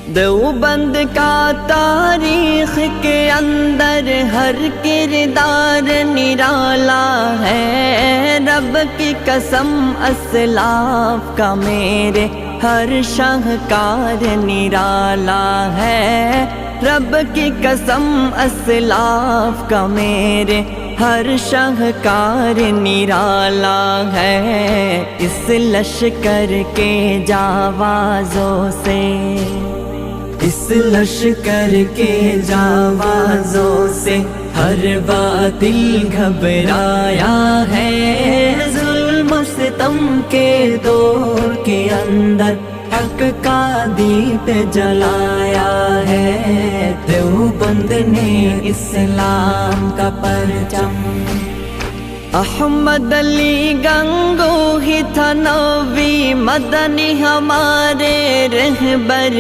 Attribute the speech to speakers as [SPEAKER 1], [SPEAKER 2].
[SPEAKER 1] دیوبند کا تاریخ کے اندر ہر کردار نرالا ہے، رب کی قسم اسلاف کا میرے ہر شاہکار نرالا ہے، رب کی قسم اسلاف کا میرے ہر شاہکار نرالا ہے۔ اس لشکر کے جاوازوں سے، اس لشکر کے جاوازوں سے ہر باطل گھبرایا ہے، ظلم و ستم کے دور کے اندر حق کا دیپ جلایا ہے، دیوبند نے اسلام کا پرچم۔ احمد علی گنگوہی تھانوی مدنی ہمارے رہبر